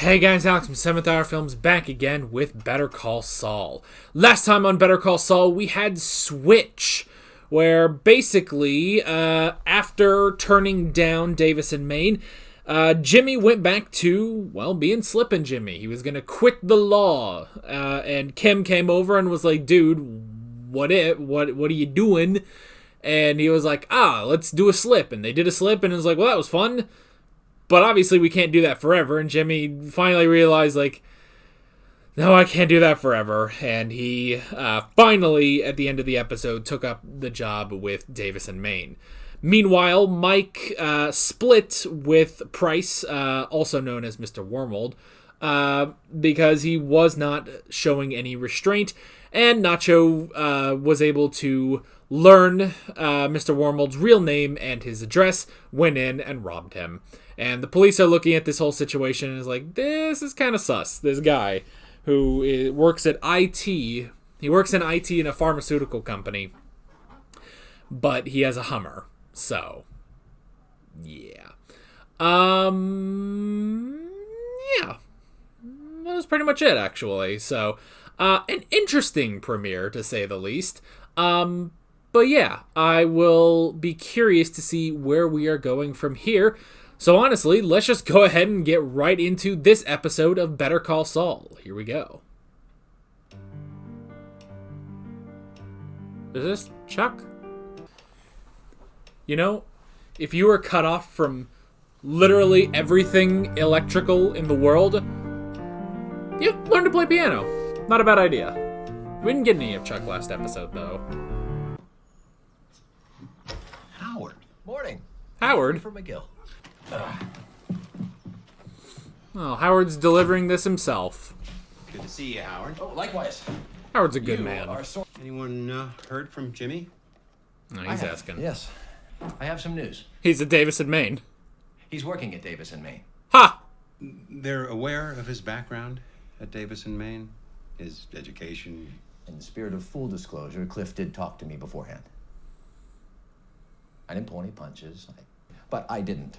Hey guys, Alex from 7th Hour Films back again with Better Call Saul. Last time on Better Call Saul, we had Switch, where basically, after turning down Davis and Maine, Jimmy went back to, well, being Slippin' Jimmy. He was going to quit the law, and Kim came over and was like, dude, what are you doing? And he was like, let's do a slip. And they did a slip, and it was like, well, that was fun. But obviously we can't do that forever. And Jimmy finally realized, like, no, I can't do that forever. And he finally, at the end of the episode, took up the job with Davis and Maine. Meanwhile, Mike split with Price, also known as Mr. Wormald, because he was not showing any restraint. And Nacho was able to learn Mr. Wormald's real name and his address, went in and robbed him. And the police are looking at this whole situation and is like, this is kind of sus. This guy who works at IT, he works in IT in a pharmaceutical company, but he has a Hummer. So, yeah. Yeah. That was pretty much it, actually. So, an interesting premiere, to say the least. But yeah, I will be curious to see where we are going from here. So honestly, let's just go ahead and get right into this episode of Better Call Saul. Here we go. Is this Chuck? You know, if you were cut off from literally everything electrical in the world, you learn to play piano. Not a bad idea. We didn't get any of Chuck last episode, though. Howard. Morning. Howard? From McGill. Oh, Howard's delivering this himself. Good to see you, Howard. Oh, likewise. Howard's a good man. Anyone heard from Jimmy? No, he's asking. Yes. I have some news. He's at Davis and Maine. He's working at Davis and Maine. Ha! They're aware of his background at Davis and Maine? His education? In the spirit of full disclosure, Cliff did talk to me beforehand. I didn't pull any punches, but I didn't,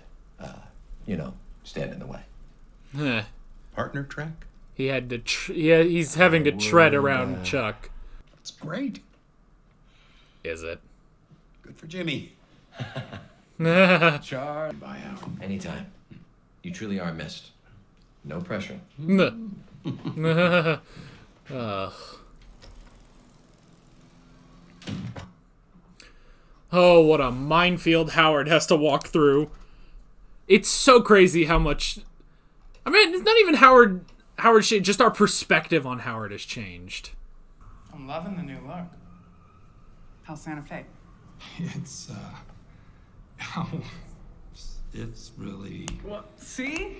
stand in the way. Huh. Partner track? He had to. He's having to tread around Chuck. That's great. Is it? Good for Jimmy. Char. Bye, Howard. Anytime. You truly are missed. No pressure. Oh, what a minefield Howard has to walk through. It's so crazy how much... I mean, it's not even Howard shit, just our perspective on Howard has changed. I'm loving the new look. How's Santa Fe? It's really... Well, see?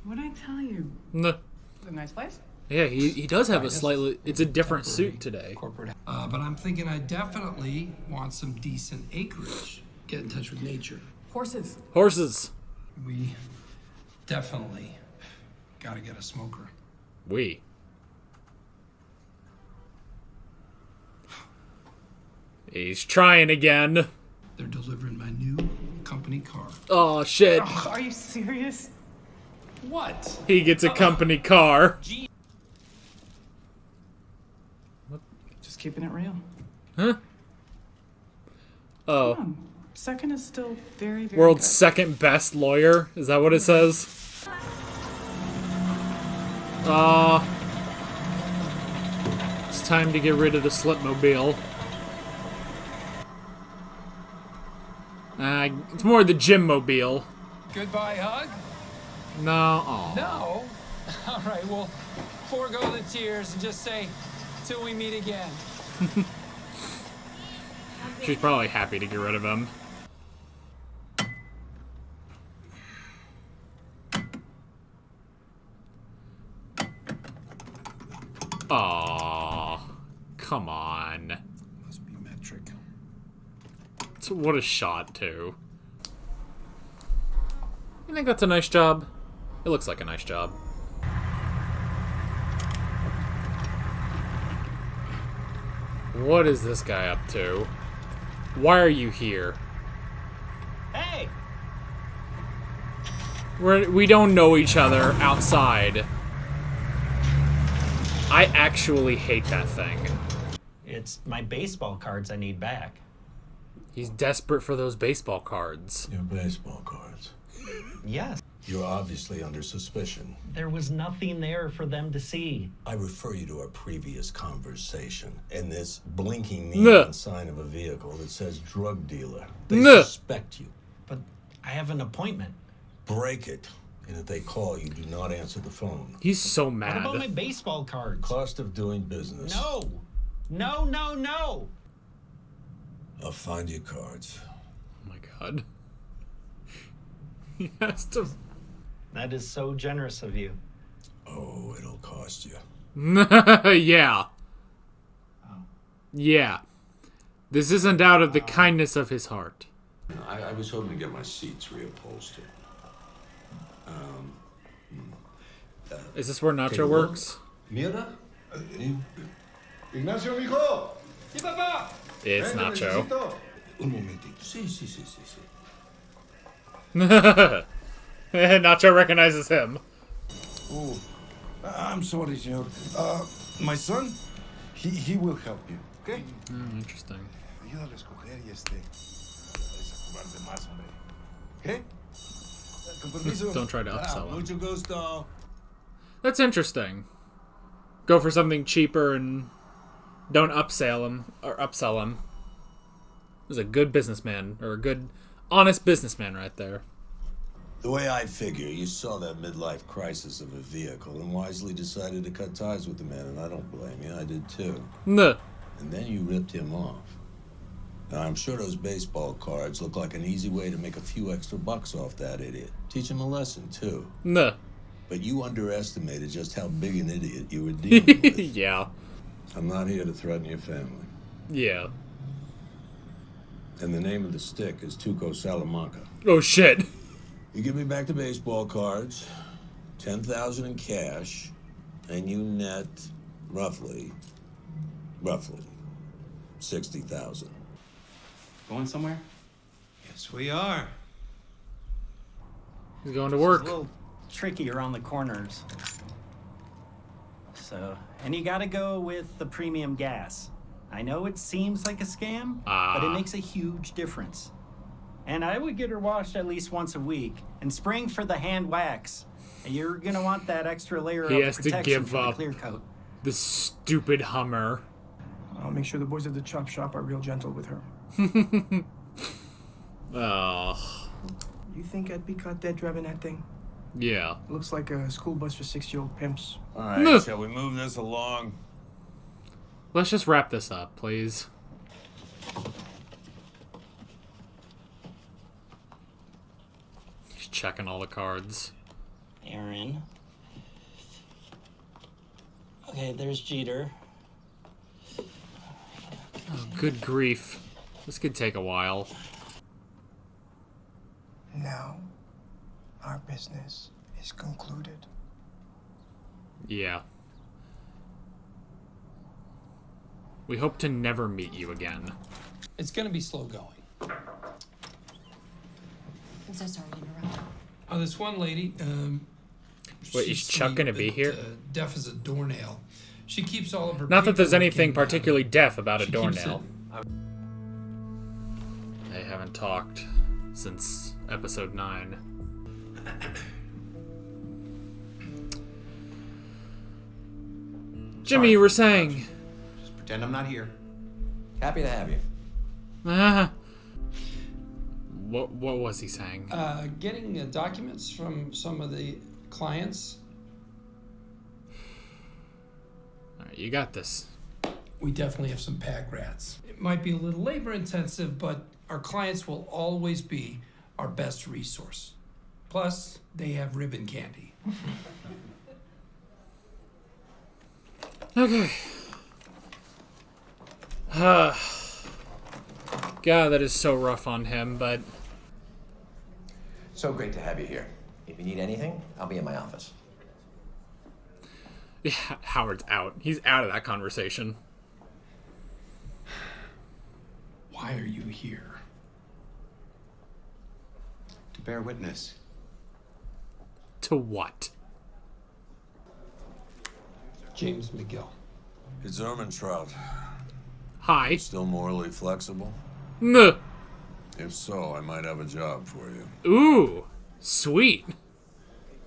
What'd I tell you? Nah. It's a nice place. Yeah, he does have a slightly... It's a different suit today. corporate. But I'm thinking I definitely want some decent acreage. Get in touch with nature. Horses. Horses. We definitely gotta get a smoker. We. He's trying again. They're delivering my new company car. Oh, shit. Oh, are you serious? What? He gets a company car. Just keeping it real. Huh? Oh. Second is still very, very World's good. second best lawyer? Is that what it says? It's time to get rid of the Slipmobile. It's more the Gymmobile. Goodbye hug? No, aw. No? All right, well, forego the tears and just say, till we meet again. She's probably happy to get rid of him. Aw, come on. Must be metric. What a shot, too. You think that's a nice job? It looks like a nice job. What is this guy up to? Why are you here? Hey! We don't know each other outside. I actually hate that thing. It's my baseball cards I need back. He's desperate for those baseball cards. Your baseball cards. Yes. You're obviously under suspicion. There was nothing there for them to see. I refer you to our previous conversation and this blinking Nuh. neon sign of a vehicle that says drug dealer. They Nuh. suspect you. But I have an appointment. Break it. And if they call, you do not answer the phone. He's so What mad. about my baseball cards? Cost of doing business. No. No, no, no. I'll find your cards. Oh my god. He has to. That is so generous of you. Oh, it'll cost you. Yeah. Yeah. This isn't out of the kindness of his heart. I was hoping to get my seats reupholstered. Is this where Nacho works? Mira? Ignacio, mijo! Sí, papá. It's Nacho. Un momentito. Sí, sí, sí, sí, sí. Nacho recognizes him. Oh, I'm sorry, senor. My son, he will help you, okay? Interesting. Ayúdale a escoger y desacomodar de más, hombre. Okay? Con permiso. Don't try to upsell him. Mucho gusto. That's interesting. Go for something cheaper and don't upsell him or upsell him. He's a good businessman, or a good, honest businessman right there. The way I figure, you saw that midlife crisis of a vehicle and wisely decided to cut ties with the man, and I don't blame you. I did too. Nuh. And then you ripped him off. Now, I'm sure those baseball cards look like an easy way to make a few extra bucks off that idiot. Teach him a lesson, too. Nuh. But you underestimated just how big an idiot you were dealing with. Yeah. I'm not here to threaten your family. Yeah. And the name of the stick is Tuco Salamanca. Oh shit. You give me back the baseball cards, 10,000 in cash, and you net roughly 60,000. Going somewhere? Yes, we are. He's going to It's a work. little tricky around the corners. So, and you gotta go with the premium gas. I know it seems like a scam, but it makes a huge difference. And I would get her washed at least once a week and spraying for the hand wax. And you're gonna want that extra layer He of has to protection give for the up clear coat. the stupid Hummer. I'll make sure the boys at the chop shop are real gentle with her. Oh. You think I'd be caught dead driving that thing? Yeah. It looks like a school bus for 6-year-old pimps. All right, shall we move this along? Let's just wrap this up, please. He's checking all the cards. Aaron. Okay, there's Jeter. Oh, good grief. This could take a while. Now, our business is concluded. Yeah. We hope to never meet you again. It's gonna be slow going. I'm so sorry to interrupt. Oh, this one lady. Wait, is she's Chuck gonna be here? Deaf as a doornail. She keeps all of her. Not that there's paperwork anything in, particularly deaf about a she keeps doornail. They haven't talked since episode 9. Jimmy, you were saying. Just pretend I'm not here. Happy to have you. What was he saying? Getting documents from some of the clients. All right, you got this. We definitely have some pack rats. It might be a little labor intensive, but our clients will always be our best resource. Plus, they have ribbon candy. Okay. God, that is so rough on him, but... So great to have you here. If you need anything, I'll be in my office. Yeah, Howard's out. He's out of that conversation. Why are you here? To bear witness. To what? James McGill. It's Ermentrout. Hi. Still morally flexible? Nuh. If so, I might have a job for you. Ooh. Sweet.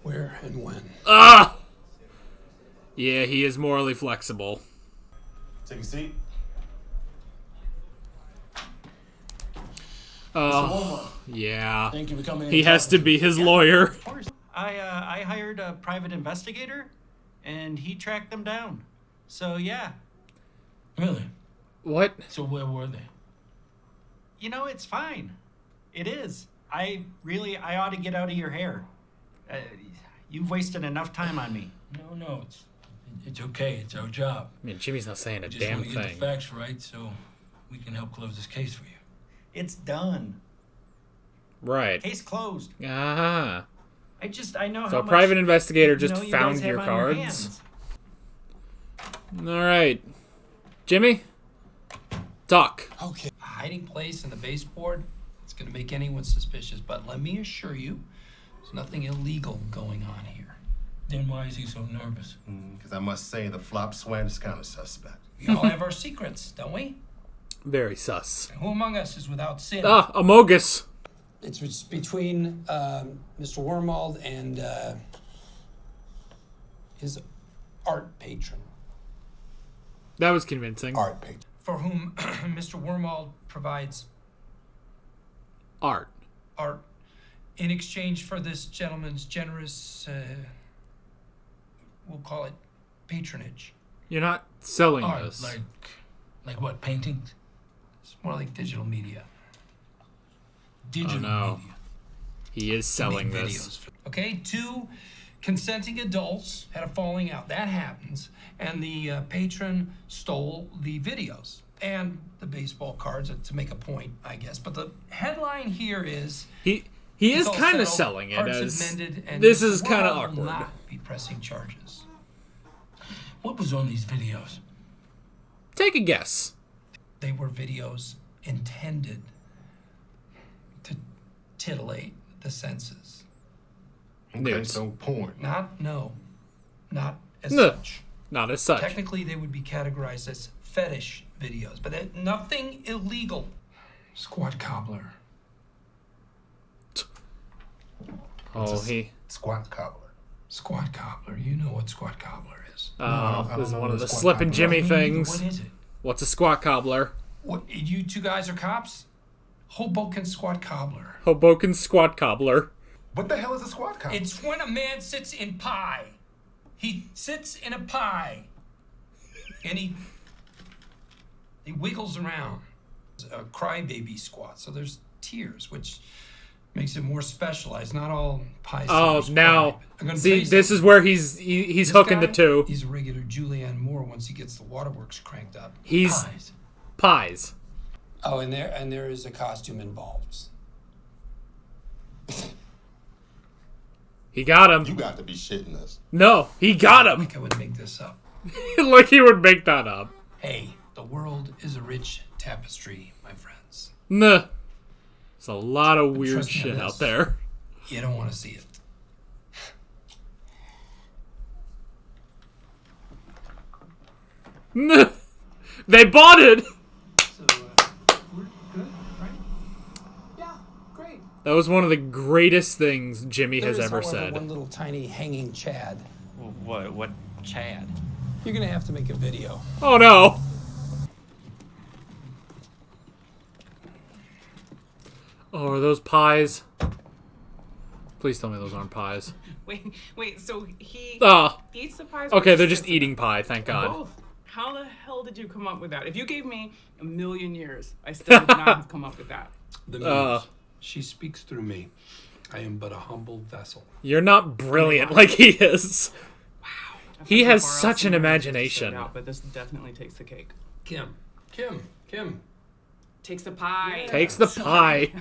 Where and when? Ah! Yeah, he is morally flexible. Take a seat. Oh, yeah. Thank you for coming in. He has to be his lawyer. I hired a private investigator, and he tracked them down. So, yeah. Really? What? So where were they? You know, it's fine. It is. I ought to get out of your hair. You've wasted enough time on me. No, it's okay. It's our job. I mean, Jimmy's not saying a Just damn want to get thing. the facts right so we can help close this case for you. It's done. Right. Case closed. Ah. I know how So a much, private investigator you just know, you found guys your have on your cards. hands. All right. Jimmy? Talk. Okay. A hiding place in the baseboard, it's going to make anyone suspicious, but let me assure you, there's nothing illegal going on here. Then why is he so nervous? Because I must say the flop swan is kind of suspect. We all have our secrets, don't we? Very sus. Who among us is without sin? Ah, Amogus. It's between Mr. Wormald and his art patron. That was convincing. Art patron. For whom Mr. Wormald provides Art. art in exchange for this gentleman's generous, we'll call it patronage. You're not selling Art, this. like what, paintings? It's more like digital media. Digital no. media. He is selling Make this. videos. Okay, two consenting adults had a falling out. That happens. And the patron stole the videos and the baseball cards to make a point, I guess. But the headline here is... He it's is all kind of settled, selling it cards as... amended, and This is Wormald kind of will awkward. not be pressing charges. What was on these videos? Take a guess. They were videos intended to titillate the senses. Okay, Nudes. so porn. Not as No. such. Not as such. Technically, they would be categorized as fetish videos, but nothing illegal. Squat Cobbler. Oh, he... Squat cobbler. Squat Cobbler. You know what Squat Cobbler is. Oh, I this don't is know one of what the a squat slipping cobbler Jimmy What things. is it? What's a squat cobbler? What? You two guys are cops? Hoboken Squat Cobbler. Hoboken squat cobbler. What the hell is a squat cobbler? It's when a man sits in pie. He sits in a pie. And he wiggles around. It's a crybaby squat. So there's tears, which makes it more specialized. Not all pie Oh, sitters now... cry. I'm gonna See, tell you this something. is where he's hooking the Guy, two. He's a regular Julianne Moore once he gets the waterworks cranked up. He's... Pies. Pies. Oh, and there is a costume involved. He got him. You got to be shitting us. No, he got him. Like I would make this up. Like he would make that up. Hey, the world is a rich tapestry, my friends. Nah. There's a lot of weird trust me on shit this. out there. You don't want to see it. Nah. They bought it. So, we're good, right? Yeah, great. That was one of the greatest things Jimmy has There is, ever however, said. one little tiny hanging Chad. What Chad? You're gonna have to make a video. Oh no. Oh, are those pies? Please tell me those aren't pies. Wait, so he Ah. eats the pies? Okay, or they're he just spits eating them? pie, thank God. Both. How the hell did you come up with that? If you gave me a million years, I still would not have come up with that. The muse. She speaks through me. I am but a humble vessel. You're not brilliant like he is. I've He gone has far such an elsewhere to imagination. sit out, but this definitely takes the cake. Kim. Takes the pie. Takes the pie.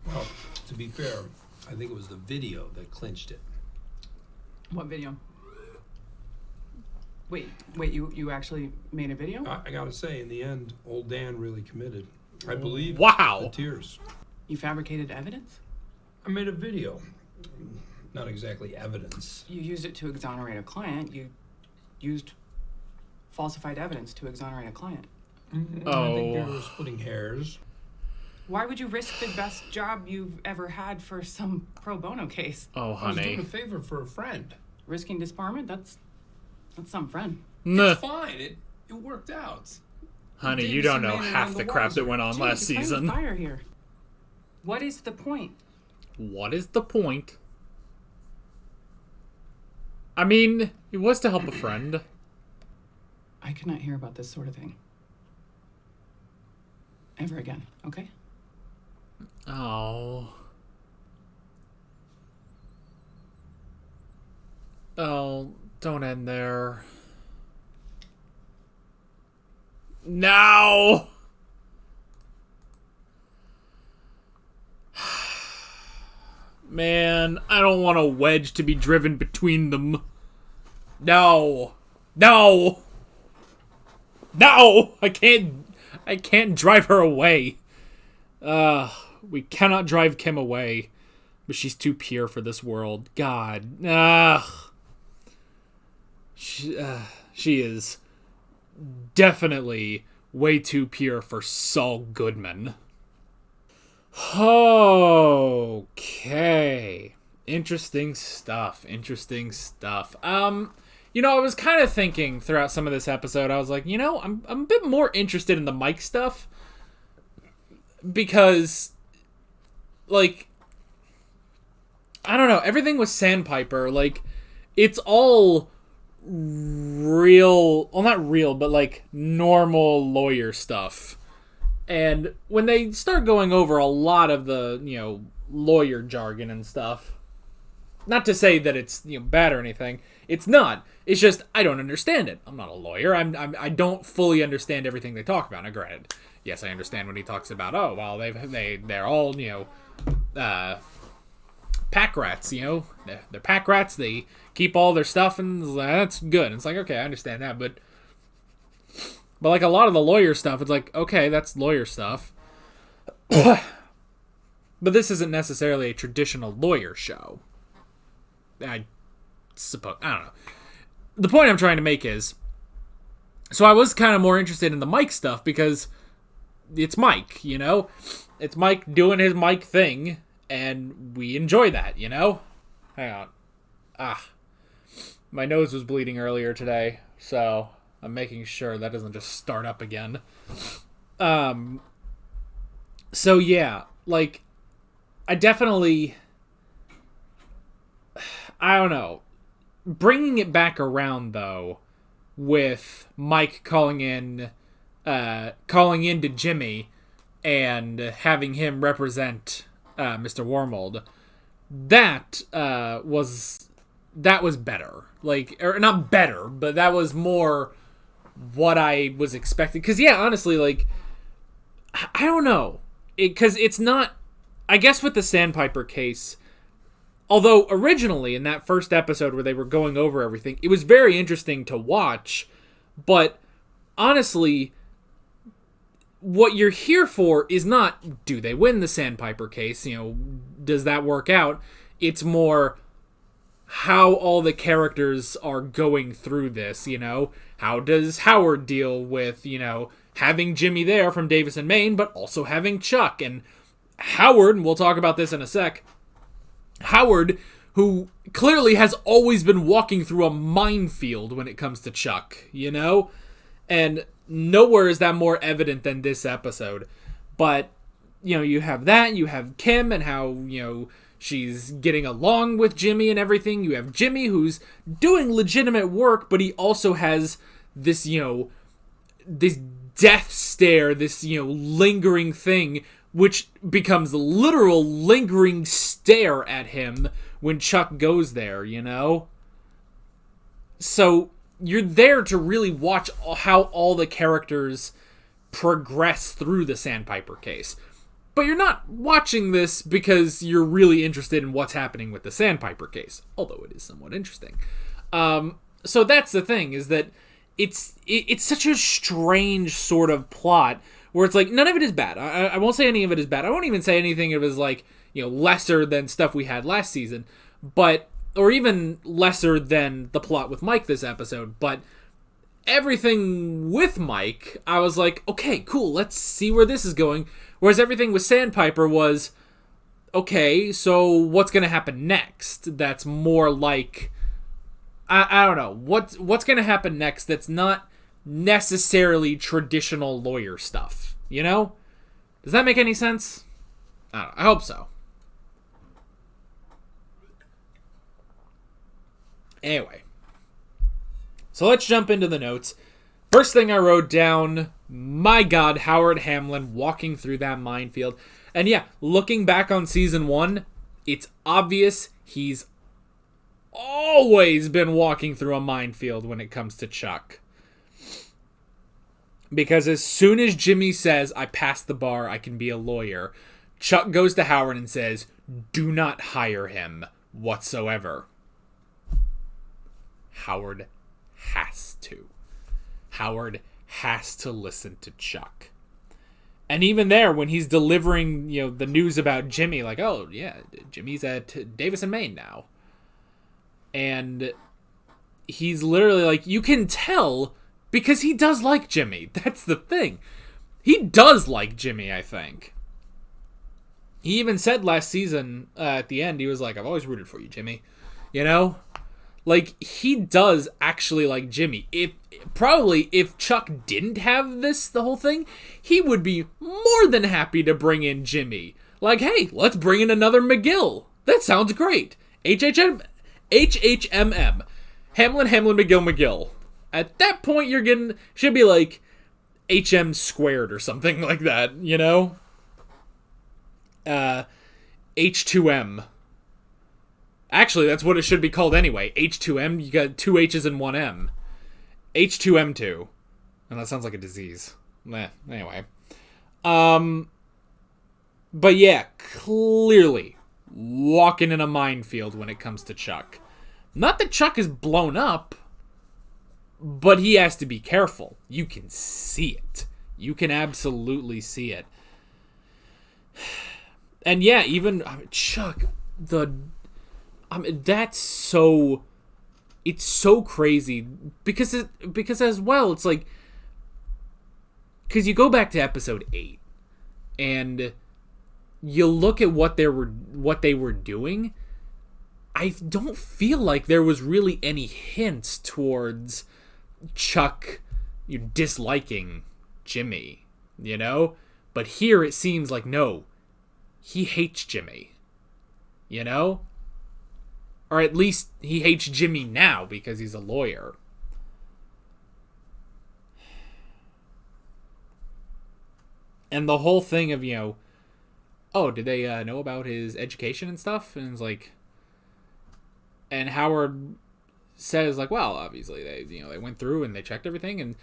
Well, to be fair, I think it was the video that clinched it. What video? Wait, you actually made a video? I gotta say, in the end, old Dan really committed. I believe. Wow. The tears. You fabricated evidence? I made a video. not exactly evidence. You used it to exonerate a client. You used falsified evidence to exonerate a client. I think you're splitting hairs. Why would you risk the best job you've ever had for some pro bono case? Oh, I was doing honey. a favor for a friend. Risking disbarment? That's some friend. It's fine. It worked out. Honey, you Davison don't know Maine half and the the crap that Wiser. went on Jeez, last you're playing with season. fire here. What is the point? What is the point? I mean, it was to help a friend. I could not hear about this sort of thing. Ever again, okay? Oh. Oh, don't end there. No! Man, I don't want a wedge to be driven between them. No. No! No! I can't drive her away. We cannot drive Kim away. But she's too pure for this world. God. She is definitely way too pure for Saul Goodman. Okay. Interesting stuff. You know, I was kind of thinking throughout some of this episode, I was like, you know, I'm a bit more interested in the Mike stuff. Because, like, I don't know, everything with Sandpiper, like, it's all real, well, not real, but, like, normal lawyer stuff. And when they start going over a lot of the, you know, lawyer jargon and stuff, not to say that it's, you know, bad or anything, it's not. It's just, I don't understand it. I'm not a lawyer. I don't fully understand everything they talk about. Now, granted, yes, I understand when he talks about, oh, well, they're all, you know, pack rats, you know. They're pack rats. They keep all their stuff, and that's good. It's like, okay, I understand that, but like a lot of the lawyer stuff, it's like, okay, that's lawyer stuff. But this isn't necessarily a traditional lawyer show. I suppose. I don't know. The point I'm trying to make is, so I was kind of more interested in the Mike stuff because it's Mike, you know? It's Mike doing his Mike thing, and we enjoy that, you know? Hang on. My nose was bleeding earlier today, so I'm making sure that doesn't just start up again. So yeah, like, I definitely, I don't know. Bringing it back around, though, with Mike calling in to Jimmy and having him represent Mr. Wormald, that was better. Like, or not better, but that was more what I was expecting. Because, yeah, honestly, like, I don't know. Because it's not, I guess with the Sandpiper case, although originally in that first episode where they were going over everything, it was very interesting to watch, but honestly, what you're here for is not, do they win the Sandpiper case? You know, does that work out? It's more how all the characters are going through this, you know? How does Howard deal with, you know, having Jimmy there from Davison, Maine, but also having Chuck? And Howard, and we'll talk about this in a sec, Howard, who clearly has always been walking through a minefield when it comes to Chuck, you know? And nowhere is that more evident than this episode. But, you know, you have that, you have Kim and how, you know, she's getting along with Jimmy and everything. You have Jimmy who's doing legitimate work, but he also has this, you know, this death stare, this, you know, lingering thing, which becomes a literal lingering stare at him when Chuck goes there, you know? So you're there to really watch how all the characters progress through the Sandpiper case. But you're not watching this because you're really interested in what's happening with the Sandpiper case, although it is somewhat interesting. So that's the thing, is that it's such a strange sort of plot where it's like, none of it is bad. I won't say any of it is bad. I won't even say anything of it is like, you know, lesser than stuff we had last season. but, or even lesser than the plot with Mike this episode, but everything with Mike, I was like, okay, cool, let's see where this is going. Whereas everything with Sandpiper was, okay, so what's going to happen next? That's more like, I don't know, what's going to happen next that's not necessarily traditional lawyer stuff, you know? Does that make any sense? I don't know, I hope so. Anyway. So let's jump into the notes. First thing I wrote down, my God, Howard Hamlin walking through that minefield. And yeah, looking back on season 1, it's obvious he's always been walking through a minefield when it comes to Chuck. Because as soon as Jimmy says, I passed the bar, I can be a lawyer, Chuck goes to Howard and says, do not hire him whatsoever. Howard has to. Howard has to listen to Chuck. And even there, when he's delivering, the news about Jimmy, like, oh, yeah, Jimmy's at Davis and Maine now. And he's literally like, you can tell because he does like Jimmy. That's the thing. He does like Jimmy, I think. He even said last season, at the end, he was like, I've always rooted for you, Jimmy. You know? Like, he does actually like Jimmy. If Chuck didn't have the whole thing, he would be more than happy to bring in Jimmy. Like, hey, let's bring in another McGill. That sounds great. HHMM. Hamlin, McGill. At that point, should be like HM squared or something like that, you know? H2M. Actually, that's what it should be called anyway. H2M, you got 2 H's and 1 M. H2M2. And that sounds like a disease. Anyway. But yeah, clearly walking in a minefield when it comes to Chuck. Not that Chuck is blown up, but he has to be careful. You can see it. You can absolutely see it. And yeah, even Chuck, that's so, it's so crazy because as well, it's like, because you go back to episode 8 and you look at what they were doing, I don't feel like there was really any hints towards Chuck disliking Jimmy, you know? But here it seems like, no, he hates Jimmy, you know? Or at least he hates Jimmy now because he's a lawyer. And the whole thing of, oh, did they know about his education and stuff? And it's like, and Howard says, like, well, obviously they went through and they checked everything,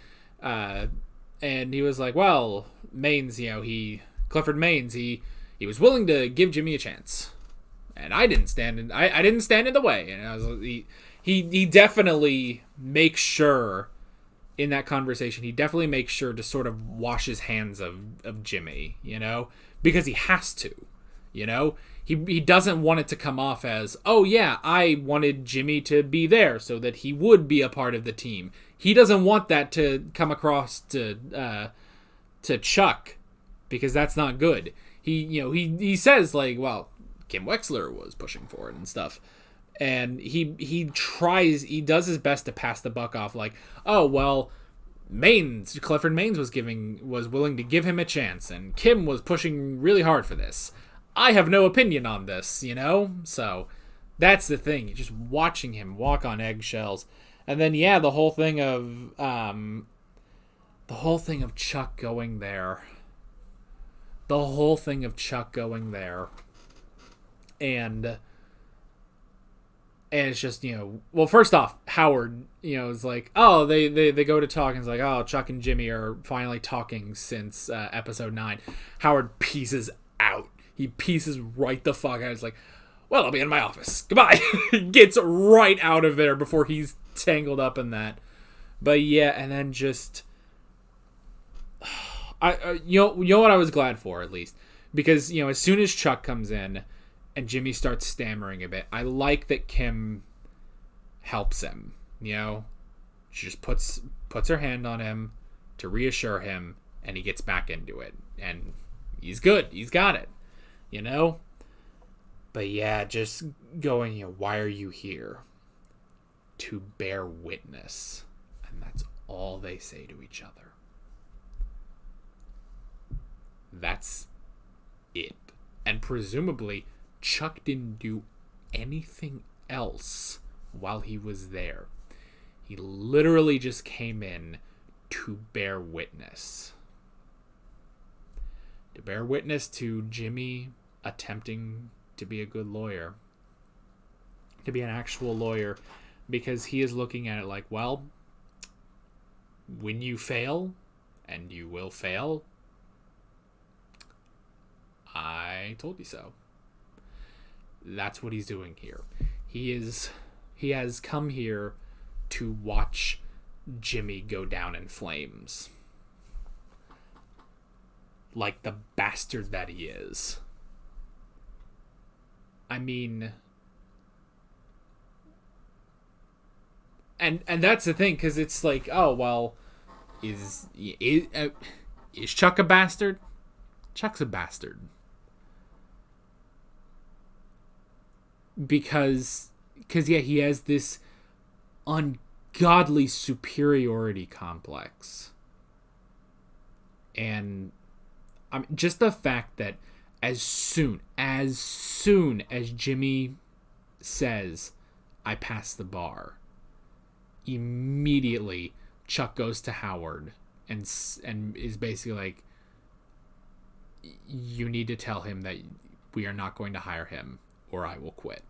and he was like, well, Clifford Maines, he was willing to give Jimmy a chance. And I didn't stand in the way. And I was he definitely makes sure in that conversation, he definitely makes sure to sort of wash his hands of Jimmy, because he has to, He doesn't want it to come off as, oh yeah, I wanted Jimmy to be there so that he would be a part of the team. He doesn't want that to come across to Chuck, because that's not good. He says, like, well, Kim Wexler was pushing for it and stuff. And he does his best to pass the buck off, like, oh, well, Clifford Maines was willing to give him a chance, and Kim was pushing really hard for this. I have no opinion on this, So that's the thing. Just watching him walk on eggshells. And then, yeah, the whole thing of Chuck going there. And it's just, well, first off, Howard, is like, oh, they go to talk, and it's like, oh, Chuck and Jimmy are finally talking since episode 9. Howard pieces out. He pieces right the fuck out. He's like, well, I'll be in my office. Goodbye. He gets right out of there before he's tangled up in that. But yeah, and then just, you know what I was glad for, at least, because as soon as Chuck comes in, And Jimmy starts stammering a bit. I like that Kim helps him, you know? She just puts her hand on him to reassure him, and he gets back into it. And he's good. He's got it, you know? But yeah, just going, you know, why are you here? To bear witness. And that's all they say to each other. That's it. And presumably, Chuck didn't do anything else while he was there. He literally just came in to bear witness. To bear witness to Jimmy attempting to be a good lawyer. To be an actual lawyer. Because he is looking at it like, well, when you fail, and you will fail, I told you so. That's what he's doing here. He has come here to watch Jimmy go down in flames. Like the bastard that he is. I mean, and that's the thing, because it's like, oh, well, is Chuck a bastard? Chuck's a bastard. Because yeah, he has this ungodly superiority complex. And just the fact that as soon as Jimmy says, I passed the bar, immediately Chuck goes to Howard and is basically like, you need to tell him that we are not going to hire him, or I will quit.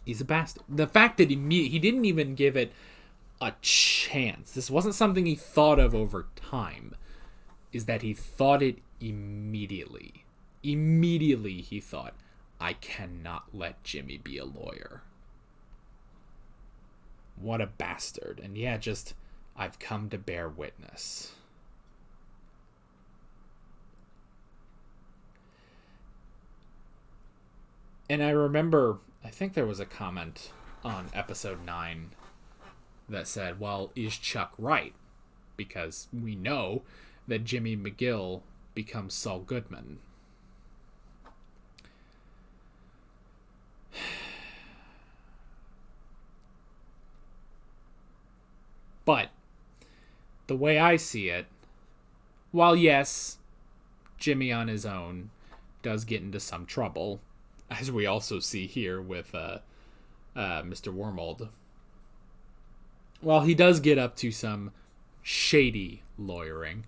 He's a bastard. The fact that he didn't even give it a chance, this wasn't something he thought of over time, is that he thought it immediately. Immediately he thought, I cannot let Jimmy be a lawyer. What a bastard. And yeah, just, I've come to bear witness. And I remember, I think there was a comment on episode 9 that said, well, is Chuck right? Because we know that Jimmy McGill becomes Saul Goodman. But the way I see it, while yes, Jimmy on his own does get into some trouble, as we also see here with Mr. Wormald, while he does get up to some shady lawyering,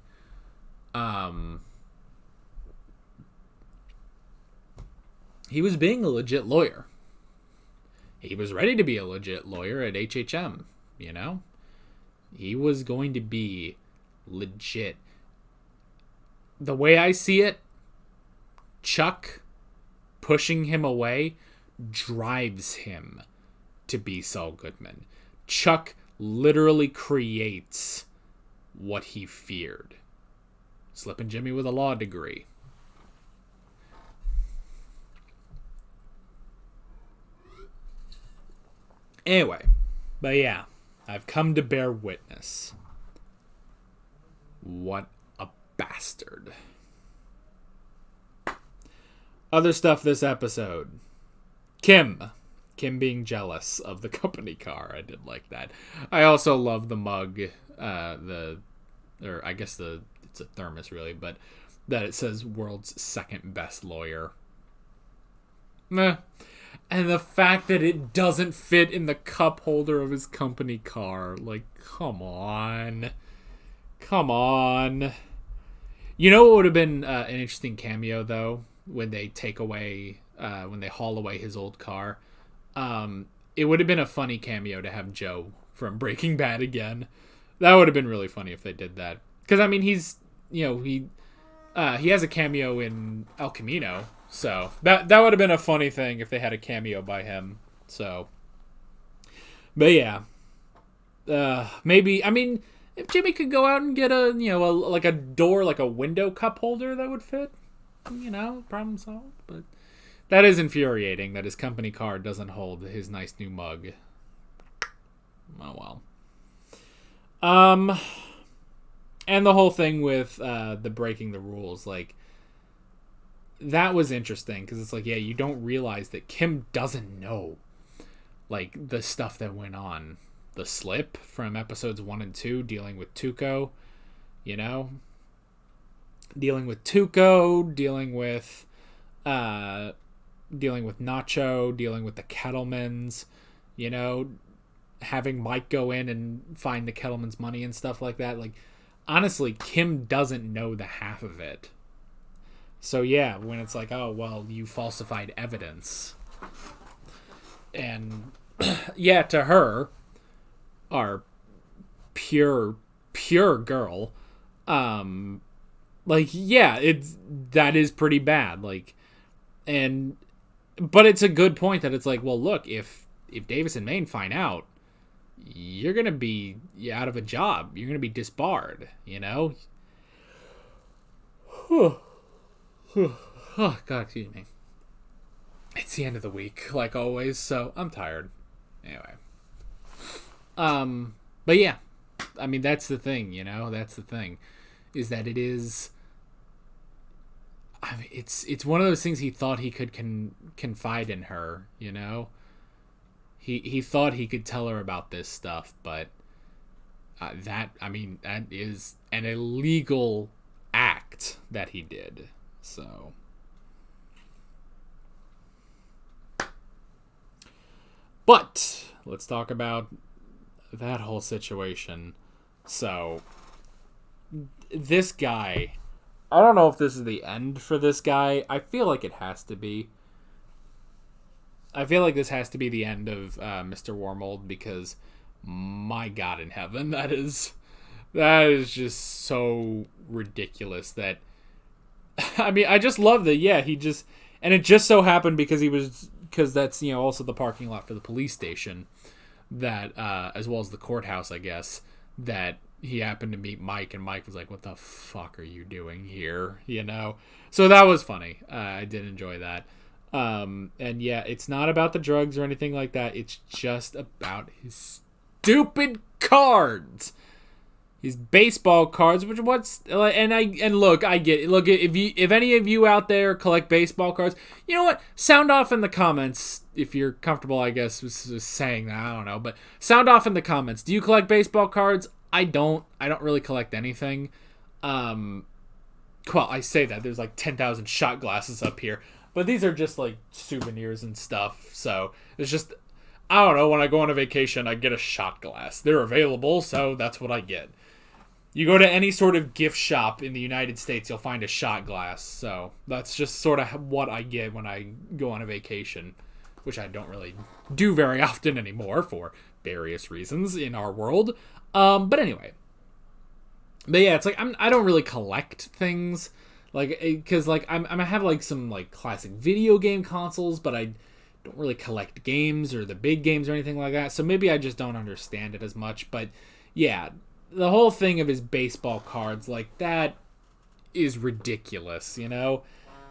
he was being a legit lawyer. He was ready to be a legit lawyer at HHM, you know? He was going to be legit. The way I see it, Chuck pushing him away drives him to be Saul Goodman. Chuck literally creates what he feared. Slipping Jimmy with a law degree. Anyway, but yeah, I've come to bear witness. What a bastard. Other stuff this episode. Kim being jealous of the company car. I did like that. I also love the mug, or I guess it's a thermos really, but that it says world's second best lawyer. Meh. And the fact that it doesn't fit in the cup holder of his company car. Like, come on. Come on. You know what would have been an interesting cameo, though? When they when they haul away his old car. It would have been a funny cameo to have Joe from Breaking Bad again. That would have been really funny if they did that. Because, I mean, he has a cameo in El Camino. So, that would have been a funny thing if they had a cameo by him. So, but yeah. Maybe, I mean, if Jimmy could go out and get a door, like a window cup holder that would fit, problem solved. But that is infuriating that his company card doesn't hold his nice new mug. Oh well. And the whole thing with the breaking the rules, like, that was interesting because it's like, yeah, you don't realize that Kim doesn't know, like, the stuff that went on. The slip from episodes 1 and 2 dealing with Tuco, dealing with Tuco, dealing with Nacho, dealing with the Kettlemans, having Mike go in and find the Kettleman's money and stuff like that. Like, honestly, Kim doesn't know the half of it. So yeah, when it's like, oh, well, you falsified evidence. And yeah, to her, our pure girl, like, yeah, that is pretty bad. Like, but it's a good point that it's like, well, look, if Davis and Maine find out, you're going to be out of a job. You're going to be disbarred, Oh, God, excuse me. It's the end of the week, like always, so I'm tired. Anyway. But yeah. I mean, that's the thing, That's the thing. Is that it is... I mean, it's one of those things he thought he could confide in her, He thought he could tell her about this stuff, but that is an illegal act that he did. So, but let's talk about that whole situation. So, this guy, I don't know if this is the end for this guy. I feel like it has to be. I feel like this has to be the end of Mr. Wormald, because my God in heaven, that is just so ridiculous that, I mean, I just love that, yeah, and it just so happened because that's, also the parking lot for the police station, that, as well as the courthouse, I guess, that he happened to meet Mike, and Mike was like, what the fuck are you doing here, So that was funny. I did enjoy that. And yeah, it's not about the drugs or anything like that. It's just about his stupid cards. His baseball cards, and look, I get it. Look, if any of you out there collect baseball cards, you know what? Sound off in the comments if you're comfortable, I guess, with saying that. I don't know, but sound off in the comments. Do you collect baseball cards? I don't really collect anything. Well, I say that there's like 10,000 shot glasses up here, but these are just like souvenirs and stuff. So it's just, I don't know, when I go on a vacation, I get a shot glass. They're available, so that's what I get. You go to any sort of gift shop in the United States, you'll find a shot glass. So that's just sort of what I get when I go on a vacation, which I don't really do very often anymore for various reasons in our world. But anyway. But yeah, it's like, I don't really collect things. Like, because, like, I have, like, some, like, classic video game consoles, but I don't really collect games or the big games or anything like that. So maybe I just don't understand it as much. But yeah, the whole thing of his baseball cards, like, that is ridiculous,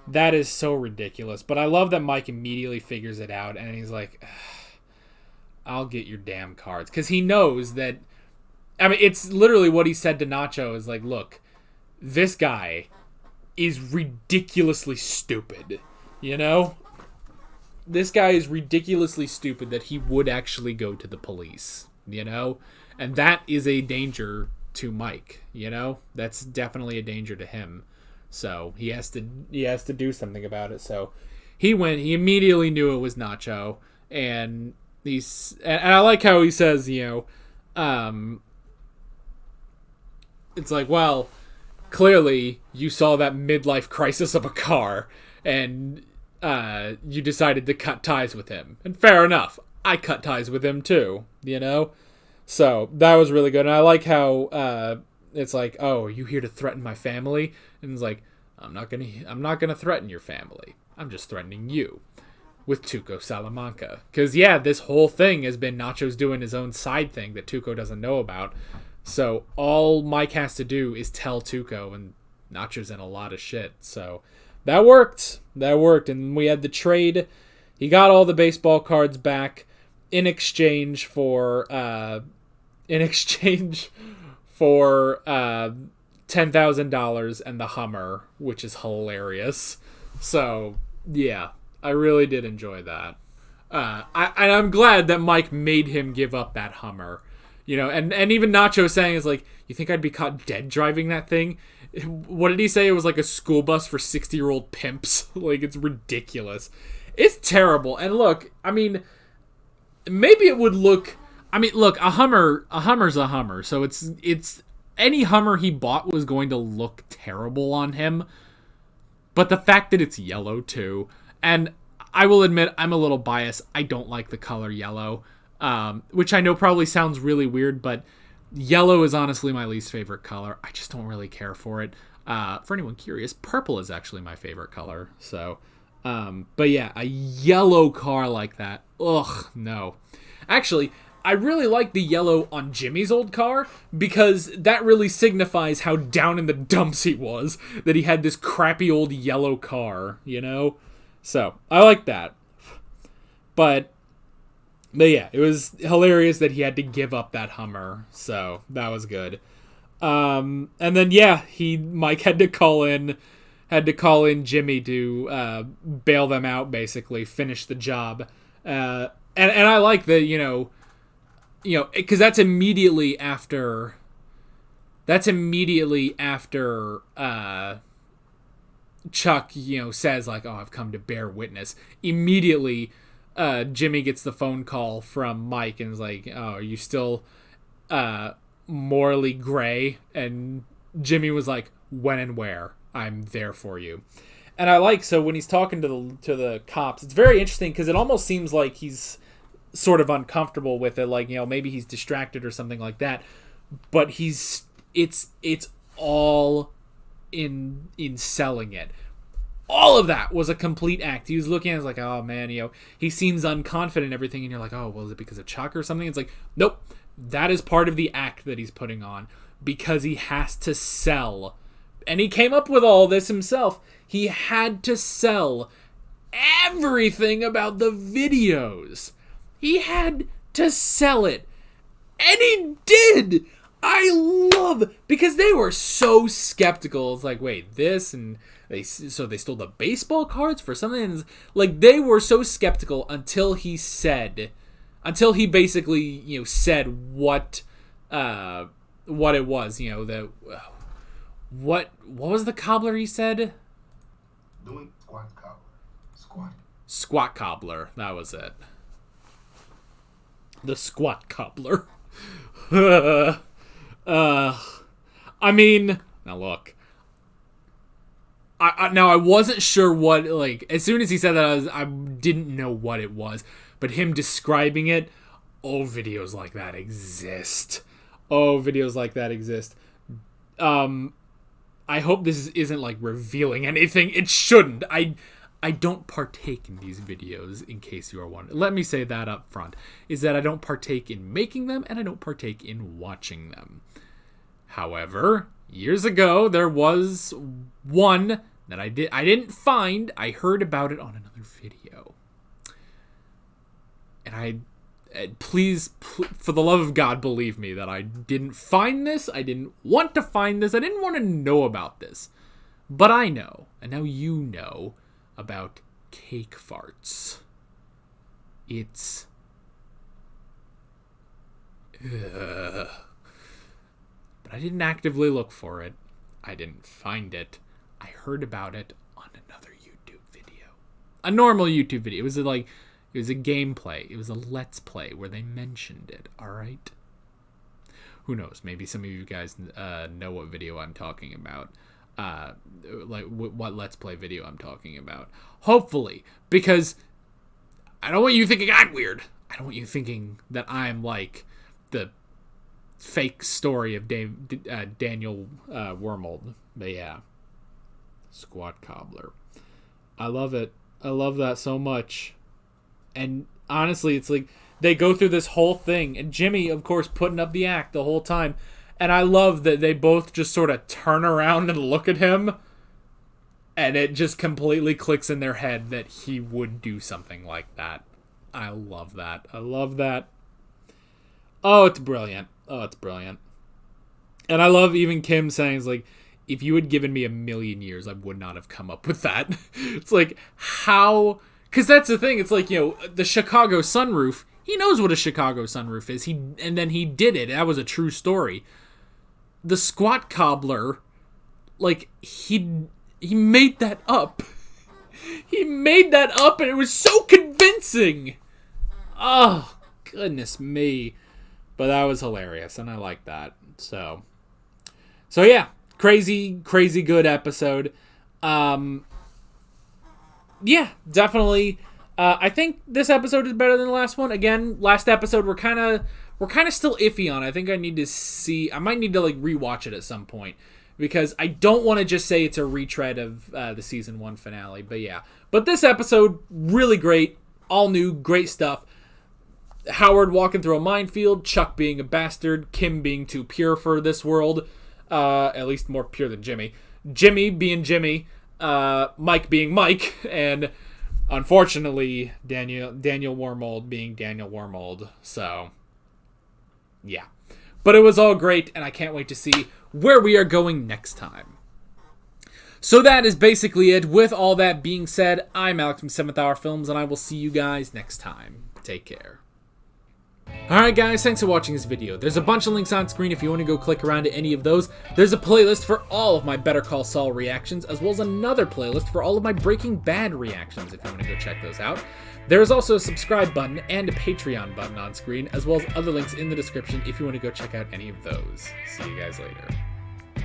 That is so ridiculous. But I love that Mike immediately figures it out, and he's like, I'll get your damn cards. Because he knows that, I mean, it's literally what he said to Nacho is like, look, this guy is ridiculously stupid, This guy is ridiculously stupid that he would actually go to the police, And that is a danger to Mike, That's definitely a danger to him. So he has to do something about it. So he immediately knew it was Nacho, and I like how he says, it's like, well, clearly you saw that midlife crisis of a car, and you decided to cut ties with him. And fair enough. I cut ties with him too, So that was really good. And I like how it's like, oh, are you here to threaten my family? And it's like, I'm not gonna threaten your family. I'm just threatening you with Tuco Salamanca. Because yeah, this whole thing has been Nacho's doing his own side thing that Tuco doesn't know about. So all Mike has to do is tell Tuco, and Nacho's in a lot of shit. So that worked. And we had the trade. He got all the baseball cards back in exchange for $10,000 and the Hummer, which is hilarious. So yeah, I really did enjoy that. I'm glad that Mike made him give up that Hummer. And even Nacho saying is like, you think I'd be caught dead driving that thing? What did he say? It was like a school bus for 60-year-old pimps. Like, it's ridiculous. It's terrible. And look, I mean, maybe it would look... I mean, look, a Hummer's a Hummer. So it's any Hummer he bought was going to look terrible on him. But the fact that it's yellow, too. And I will admit, I'm a little biased. I don't like the color yellow. Which I know probably sounds really weird, but yellow is honestly my least favorite color. I just don't really care for it. For anyone curious, purple is actually my favorite color. So, but yeah, a yellow car like that. Ugh, no. Actually, I really like the yellow on Jimmy's old car because that really signifies how down in the dumps he was, that he had this crappy old yellow car, So, I like that. But yeah, it was hilarious that he had to give up that Hummer, so that was good. And then yeah, Mike had to call in Jimmy to bail them out, basically finish the job. And I like that, because that's immediately after Chuck, says like, "Oh, I've come to bear witness." Immediately, Jimmy gets the phone call from Mike and is like, "Oh, are you still morally gray?" And Jimmy was like, "When and where? I'm there for you." And I like, so when he's talking to the cops, it's very interesting because it almost seems like he's sort of uncomfortable with it, like, maybe he's distracted or something like that. But it's all in selling it. All of that was a complete act. He was looking at it like, oh man, he seems unconfident and everything, and you're like, oh, well, is it because of Chuck or something? It's like, nope, that is part of the act that he's putting on because he has to sell. And he came up with all this himself. He had to sell everything about the videos. He had to sell it. And he did! I love, because they were so skeptical. It's like, wait, this, and they stole the baseball cards for something. Like, they were so skeptical until he basically, said what it was. What was the cobbler he said? Doing squat cobbler. Squat cobbler. That was it. The squat cobbler. I mean, now look. I wasn't sure what, like, as soon as he said that, I didn't know what it was. But him describing it, videos like that exist. I hope this isn't, like, revealing anything. It shouldn't. I don't partake in these videos, in case you are wondering. Let me say that up front, is that I don't partake in making them, and I don't partake in watching them. However, years ago, there was one that I didn't find. I heard about it on another video. And please, for the love of God, believe me that I didn't find this. I didn't want to find this. I didn't want to know about this. But I know, and now you know, about cake farts. It's... But I didn't actively look for it. I didn't find it. I heard about it on another YouTube video. A normal YouTube video. It was a gameplay. It was a Let's Play where they mentioned it, alright? Who knows? Maybe some of you guys know what video I'm talking about. What Let's Play video I'm talking about. Hopefully, because I don't want you thinking I'm weird. I don't want you thinking that I'm like the fake story of Daniel Wormald. But yeah, Squat Cobbler. I love it. I love that so much. And honestly, it's like they go through this whole thing, and Jimmy, of course, putting up the act the whole time. And I love that they both just sort of turn around and look at him. And it just completely clicks in their head that he would do something like that. I love that. I love that. Oh, it's brilliant. Oh, it's brilliant. And I love even Kim saying, it's like, if you had given me 1,000,000 years, I would not have come up with that. It's like, how... Because that's the thing. It's like, you know, the Chicago sunroof, he knows what a Chicago sunroof is. And then he did it. That was a true story. The squat cobbler, like, he made that up. He made that up, and it was so convincing. Oh, goodness me. But that was hilarious, and I like that. So yeah, crazy good episode. Yeah, definitely. I think this episode is better than the last one. Again, last episode we're kind of still iffy on. I think I might need to like rewatch it at some point, because I don't want to just say it's a retread of the season 1 finale. But yeah, but this episode really great, all new, great stuff. Howard walking through a minefield, Chuck being a bastard, Kim being too pure for this world, at least more pure than Jimmy. Jimmy being Jimmy, Mike being Mike, and unfortunately Daniel Wormald being Daniel Wormald. So yeah, but it was all great, and I can't wait to see where we are going next time. So that is basically it. With all that being said, I'm Alex from 7th Hour Films, and I will see you guys next time. Take care. Alright guys, thanks for watching this video. There's a bunch of links on screen if you want to go click around to any of those. There's a playlist for all of my Better Call Saul reactions, as well as another playlist for all of my Breaking Bad reactions if you want to go check those out. There is also a subscribe button and a Patreon button on screen, as well as other links in the description if you want to go check out any of those. See you guys later.